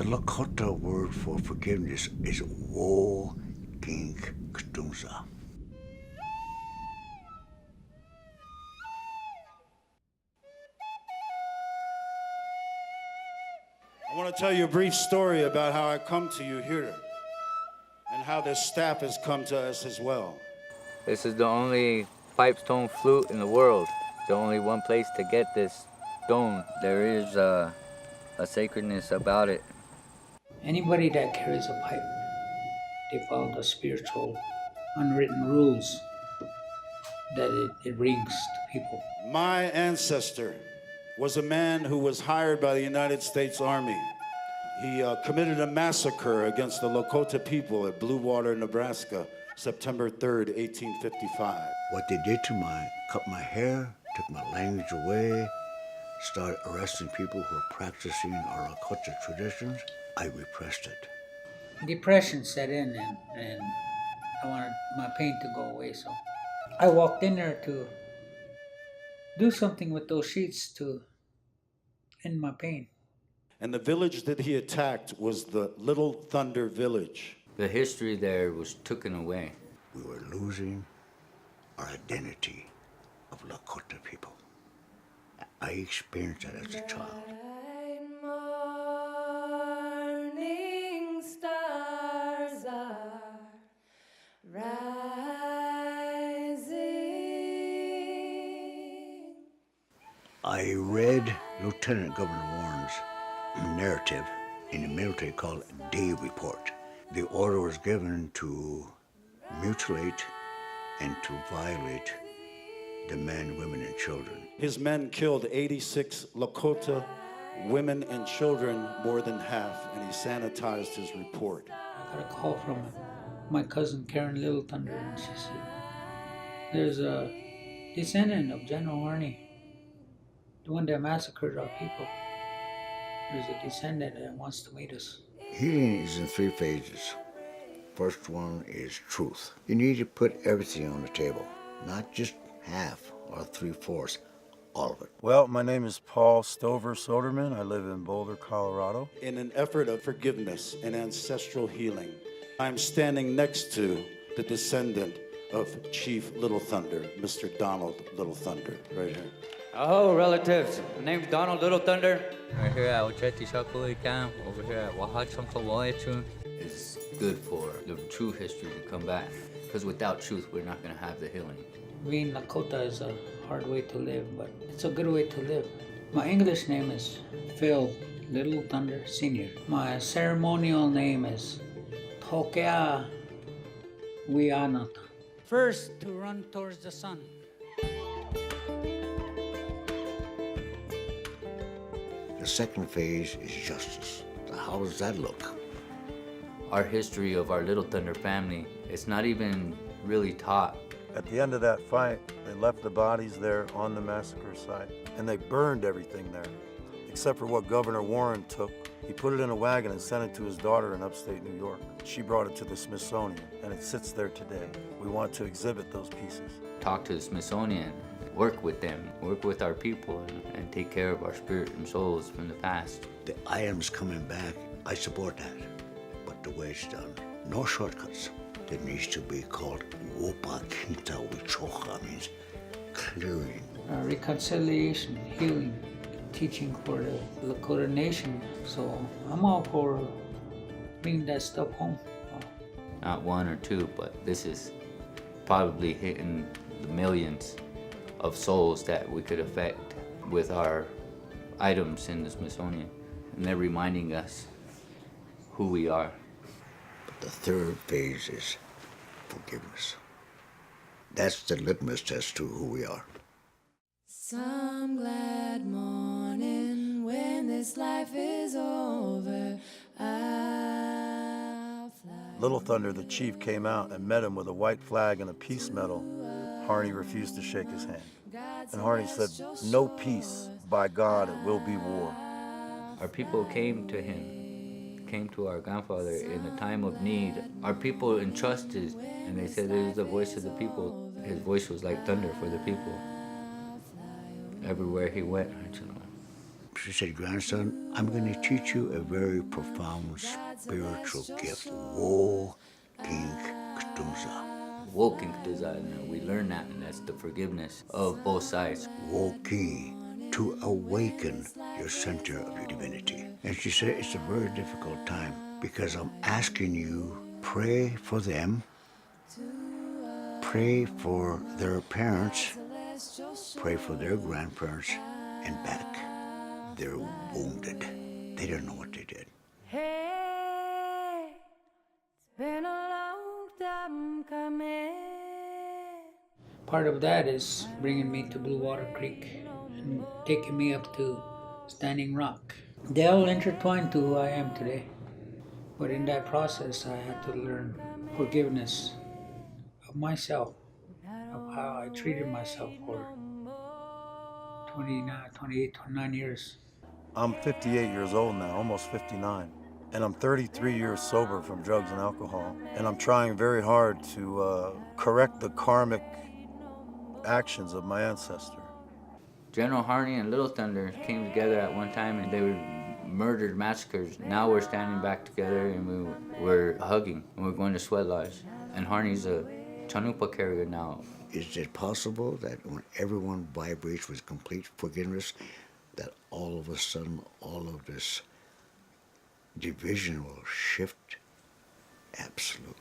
Lakota word for forgiveness is wo gink ktumsa. I want to tell you a brief story about how I come to you here and how this staff has come to us as well. This is the only pipestone flute in the world. There's only one place to get this stone. There is a sacredness about it. Anybody that carries a pipe, they follow the spiritual unwritten rules that it brings to people. My ancestor was a man who was hired by the United States Army. He committed a massacre against the Lakota people at Blue Water, Nebraska, September 3rd, 1855. What they did to cut my hair, took my language away, started arresting people who were practicing our Lakota traditions, I repressed it. Depression set in and I wanted my pain to go away, so I walked in there to do something with those sheets to end my pain. And the village that he attacked was the Little Thunder Village. The history there was taken away. We were losing our identity of Lakota people. I experienced that as a child. Morning stars are rising. I read Lieutenant Governor Warren's narrative in the military called Day Report. The order was given to mutilate and to violate the men, women, and children. His men killed 86 Lakota women and children, more than half, and he sanitized his report. I got a call from my cousin Karen Little Thunder, and she said, there's a descendant of General Arnie, the one that massacred our people. There's a descendant that wants to meet us. Healing is in 3 phases. First one is truth. You need to put everything on the table, not just half or 3/4, all of it. Well, my name is Paul Stover Soderman. I live in Boulder, Colorado. In an effort of forgiveness and ancestral healing, I'm standing next to the descendant of Chief Little Thunder, Mr. Donald Little Thunder, right here. Oh, relatives. My name's Donald Little Thunder. Right here at OYATE Camp, over here at OYATE. It's good for the true history to come back, because without truth, we're not going to have the healing. Being Lakota is a hard way to live, but it's a good way to live. My English name is Phil Little Thunder Sr. My ceremonial name is Tokea Wianata. First, to run towards the sun. The second phase is justice. How does that look? Our history of our Little Thunder family, it's not even really taught. At the end of that fight, they left the bodies there on the massacre site, and they burned everything there, except for what Governor Warren took. He put it in a wagon and sent it to his daughter in upstate New York. She brought it to the Smithsonian, and it sits there today. We want to exhibit those pieces. Talk to the Smithsonian, work with them, work with our people, and take care of our spirit and souls from the past. The items coming back, I support that. But the way it's done, no shortcuts. There needs to be called Wopa Kinta Wichocha, means clearing. Reconciliation, healing, teaching for the Lakota nation. So I'm all for bringing that stuff home. Not 1 or 2, but this is probably hitting the millions of souls that we could affect with our items in the Smithsonian. And they're reminding us who we are. But the third phase is forgiveness. That's the litmus test to who we are. Some glad morning when this life is over, I'll fly. Little Thunder, the chief, came out and met him with a white flag and a peace medal. Harney refused to shake his hand. And Harney said, "No peace. By God, it will be war." Our people came to him, came to our grandfather in a time of need. Our people entrusted, and they said it is the voice of the people. His voice was like thunder for the people. Everywhere he went, She said, grandson, I'm going to teach you a very profound spiritual gift. Wo King Ktumza. Walking to that, and we learn that, and that's the forgiveness of both sides. Wo Ki, to awaken your center of your divinity. And she said, it's a very difficult time because I'm asking you, pray for them, pray for their parents, pray for their grandparents, and back. They're wounded. They don't know what they did. Hey, it's been a long time coming. Part of that is bringing me to Blue Water Creek and taking me up to Standing Rock. They all intertwined to who I am today. But in that process, I had to learn forgiveness of myself, of how I treated myself for 29 years. I'm 58 years old now, almost 59. And I'm 33 years sober from drugs and alcohol. And I'm trying very hard to correct the karmic actions of my ancestor. General Harney and Little Thunder came together at one time, and they were murdered massacres. Now we're standing back together, and we're hugging, and we're going to Sweat Lodge. And Harney's a Chanupa carrier now. Is it possible that when everyone vibrates with complete forgiveness, that all of a sudden all of this division will shift? Absolutely.